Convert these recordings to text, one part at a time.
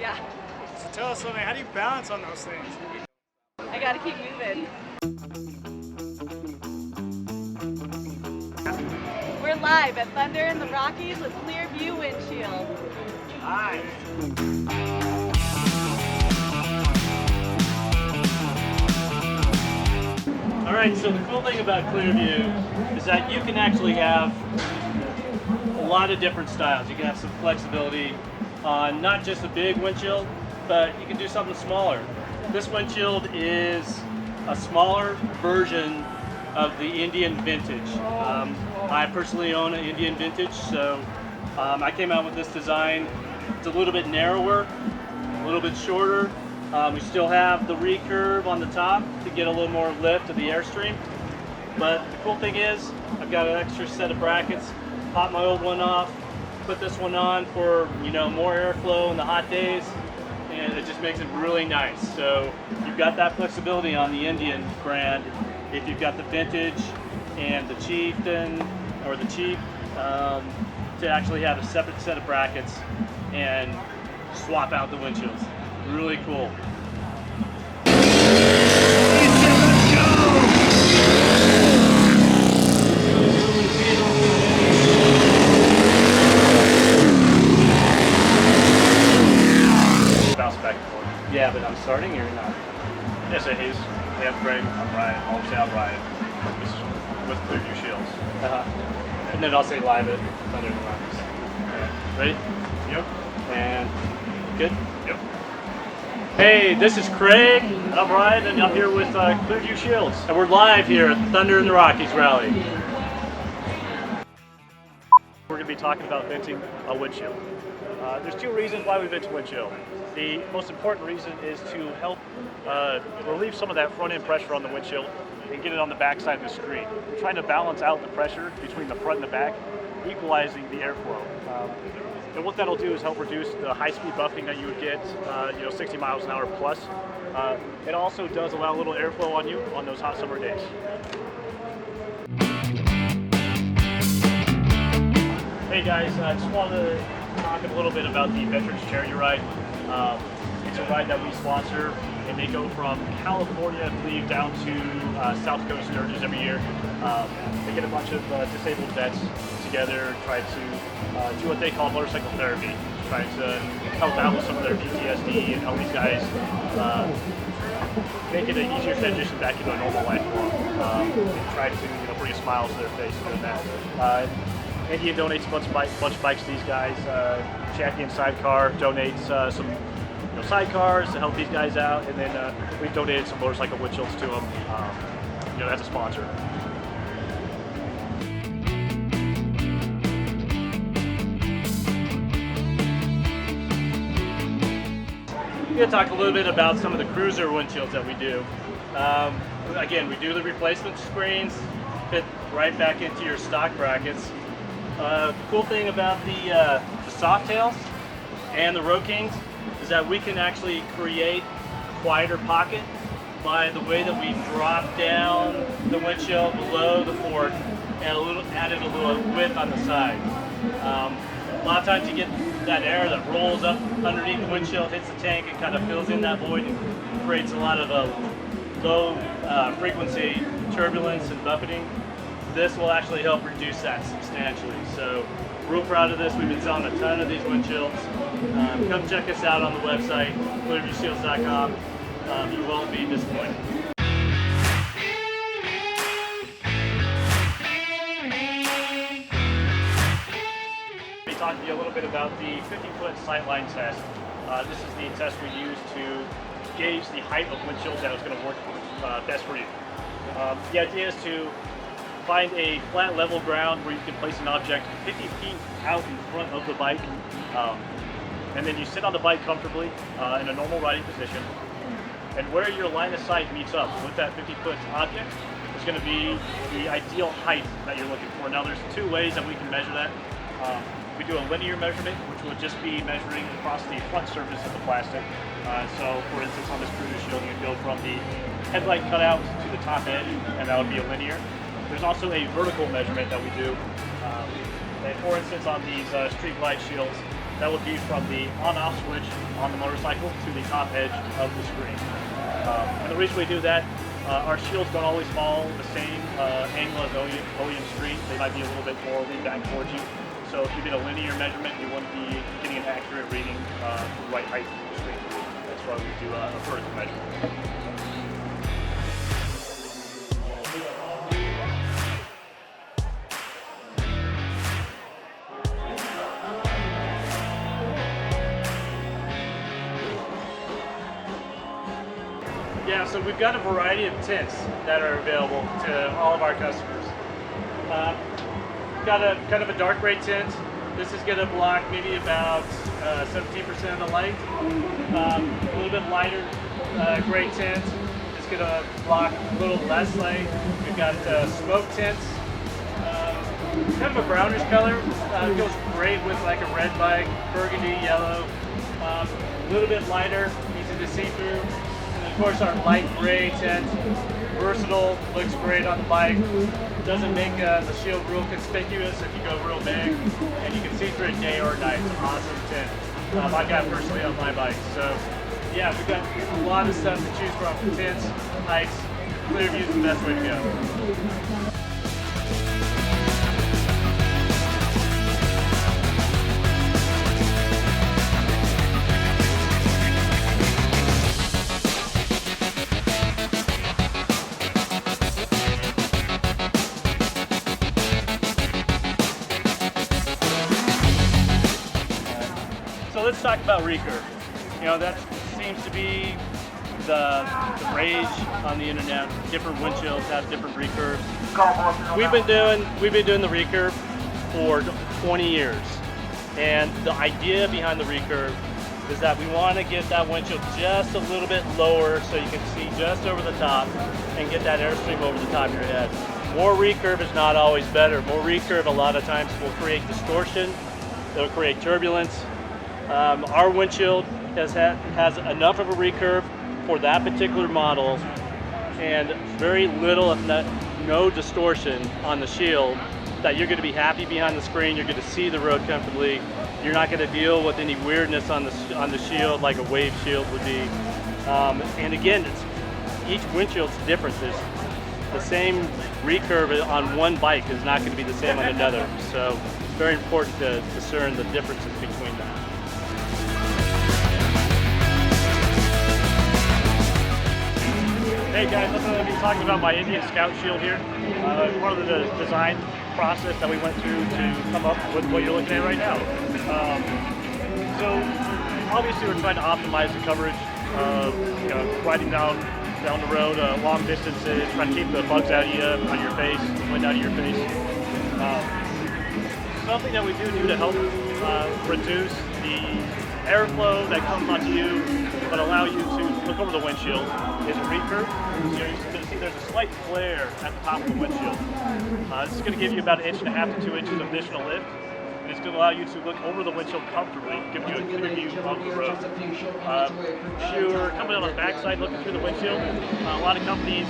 Yeah. So tell us something, how do you balance on those things? I gotta keep moving. We're live at Thunder in the Rockies with Clearview windshields. Nice. Alright, so the cool thing about Clearview is that you can actually have a lot of different styles. You can have some flexibility on not just a big windshield, but you can do something smaller. This windshield is a smaller version of the Indian Vintage. I personally own an Indian Vintage, so I came out with this design. It's a little bit narrower, a little bit shorter. We still have the recurve on the top to get a little more lift of the airstream. But the cool thing is, I've got an extra set of brackets. Pop my old one off, put this one on for more airflow in the hot days, and it just makes it really nice. So you've got that flexibility on the Indian brand. If you've got the Vintage and the Chieftain or the Chief, to actually have a separate set of brackets and swap out the windshields. Really cool. Bounce back and forth. Yeah, but I'm starting or not? Yeah, so hey, I'm Greg, I'm Ryan, I'll say I'm Ryan. This is with Clearview Shields. And then I'll say live at Thunder in the Rockies. Ready? Yep. And good? Yep. Hey, this is Craig, I'm Ryan, and I'm here with Clearview Shields. and we're live here at the Thunder in the Rockies rally. We're going to be talking about venting a windshield. There's two reasons why we vent a windshield. The most important reason is to help relieve some of that front end pressure on the windshield and get it on the back side of the screen. We're trying to balance out the pressure between the front and the back, equalizing the airflow. And what that'll do is help reduce the high-speed buffeting that you would get, 60 miles an hour plus. It also does allow a little airflow on you on those hot summer days. Hey guys, I just wanted to talk a little bit about the Veterans Charity Ride. It's a ride that we sponsor, and they go from California, I believe, down to South Dakota Sturgis every year. They get a bunch of disabled vets together, try to do what they call motorcycle therapy, trying to help out with some of their PTSD and help these guys make it an easier transition back into a normal life for them. And try to bring a smile to their face doing that. Indian donates a bunch of bikes to these guys. Champion Sidecar donates some sidecars to help these guys out, and then we've donated some motorcycle windshields to them as a sponsor. I'm going to talk a little bit about some of the cruiser windshields that we do. Again, we do the replacement screens, fit right back into your stock brackets. The cool thing about the Softails and the Road Kings is that we can actually create a quieter pocket by the way that we drop down the windshield below the fork and added a little width on the side. A lot of times you get that air that rolls up underneath the windshield, hits the tank, and kind of fills in that void and creates a lot of low frequency turbulence and buffeting. This will actually help reduce that substantially. So, real proud of this. We've been selling a ton of these windshields. Come check us out on the website, clearviewshields.com. You won't be disappointed. Let me talk to you a little bit about the 50-foot sightline test. This is the test we use to gauge the height of windshield that is going to work best for you. The idea is to find a flat level ground where you can place an object 50 feet out in front of the bike, and then you sit on the bike comfortably in a normal riding position, and where your line of sight meets up with that 50-foot object is going to be the ideal height that you're looking for. Now there's two ways that we can measure that. We do a linear measurement, which would just be measuring across the front surface of the plastic. So for instance on this cruiser shield you would go from the headlight cutout to the top edge, and that would be a linear. There's also a vertical measurement that we do. And for instance, on these street light shields, that would be from the on-off switch on the motorcycle to the top edge of the screen. And the reason we do that, our shields don't always follow the same angle as OEM screen. They might be a little bit more leaned back towards you. So if you did a linear measurement, you wouldn't be getting an accurate reading the right height of the screen. That's why we do a vertical measurement. Yeah, so we've got a variety of tints that are available to all of our customers. Got a kind of a dark gray tint. This is going to block maybe about 17% of the light. A little bit lighter gray tint is going to block a little less light. We've got smoke tints. Kind of a brownish color. It goes great with like a red bike, burgundy, yellow. A little bit lighter, easy to see through. Of course, our light gray tint, versatile, looks great on the bike. Doesn't make the shield real conspicuous if you go real big, and you can see through it day or night. It's an awesome tint. I've got it personally on my bike. So, yeah, we've got a lot of stuff to choose from. Tints, heights, Clearview is the best way to go. So let's talk about recurve. You know, that seems to be the rage on the internet. Different windshields have different recurves. We've been doing the recurve for 20 years, and the idea behind the recurve is that we want to get that windshield just a little bit lower so you can see just over the top and get that airstream over the top of your head. More recurve is not always better. More recurve a lot of times will create distortion. It'll create turbulence. Our windshield has enough of a recurve for that particular model and very little, if not no distortion on the shield, that you're going to be happy behind the screen. You're going to see the road comfortably. You're not going to deal with any weirdness on the shield like a wave shield would be. And again, each windshield's different. The same recurve on one bike is not going to be the same on another. So it's very important to discern the differences between them. Hey guys, I'm going to be talking about my Indian Scout shield here. Part of the design process that we went through to come up with what you're looking at right now. So obviously we're trying to optimize the coverage, riding down the road, long distances, trying to keep the bugs out of your face, wind out of your face. Something that we do to help reduce the airflow that comes onto you, but allow you to look over the windshield is a recurve. So you're going to see there's a slight flare at the top of the windshield. This is going to give you about 1.5 to 2 inches of additional lift, and it's going to allow you to look over the windshield comfortably, give you a clear view of the road. If you're coming on the backside looking through the windshield, a lot of companies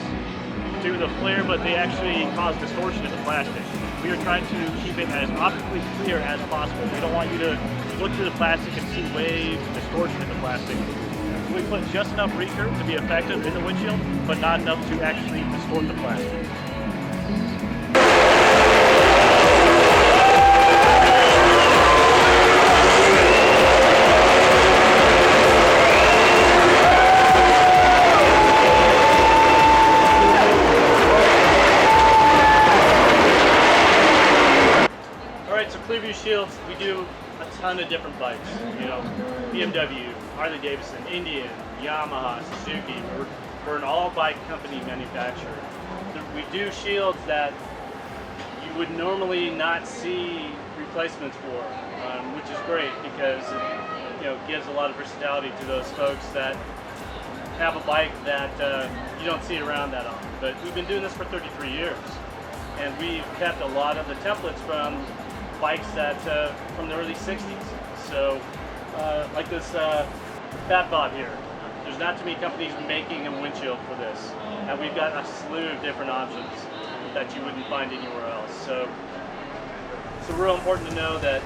do the flare, but they actually cause distortion in the plastic. We are trying to keep it as optically clear as possible. We don't want you to look through the plastic and see waves and distortion in the plastic. We put just enough recurve to be effective in the windshield, but not enough to actually distort the plastic. Alright, so Clearview Shields, we do a ton of different bikes. You know, BMW, Harley Davidson, Indian, Yamaha, Suzuki. We're an all bike company manufacturer. We do shields that you would normally not see replacements for, which is great because it gives a lot of versatility to those folks that have a bike that you don't see around that often. But we've been doing this for 33 years, and we've kept a lot of the templates from bikes that from the early 60s. So like this Fat Bob here, there's not too many companies making a windshield for this, and we've got a slew of different options that you wouldn't find anywhere else. So it's real important to know that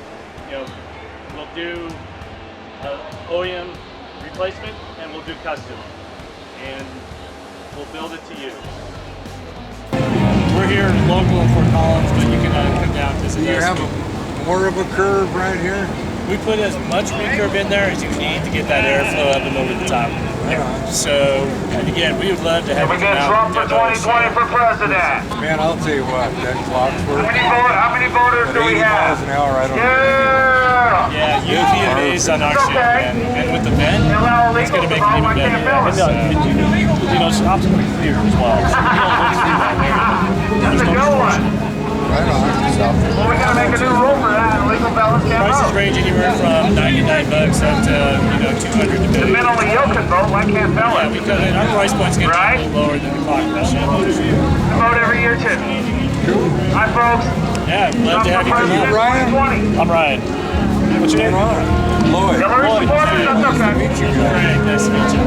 We'll do OEM replacement, and we'll do custom, and we'll build it to you. We're here local in Fort Collins, but you can come down and visit us. Do you have more of a curve right here? We put as much recurve in there as you need to get that airflow up and over the top. So, and again, we would love to have you come out. Trump for 2020 for president. Man, I'll tell you what, that clock's working. How many voters do we 80 miles have? an hour, I don't know. Yeah! Yeah, you'd be amazed on our ship, man. And with the vent, it's going to make it even better. You know, it's optically clear as well. So you don't look through that area. That's a good one. Right on. Well, we gotta make a new rule for that. Illegal balance can't Prices vote. range anywhere from $99 up to, you know, $200 The depending. mentally ill can vote. Why can't Yeah, fellas? because our price point's going to be a little lower than the clock machine. I vote every year too. Hi, folks. Yeah, love to have you come out. Ryan? I'm Ryan. What's your name? Lloyd. Hillary supporters? That's okay. Frank, nice to meet you.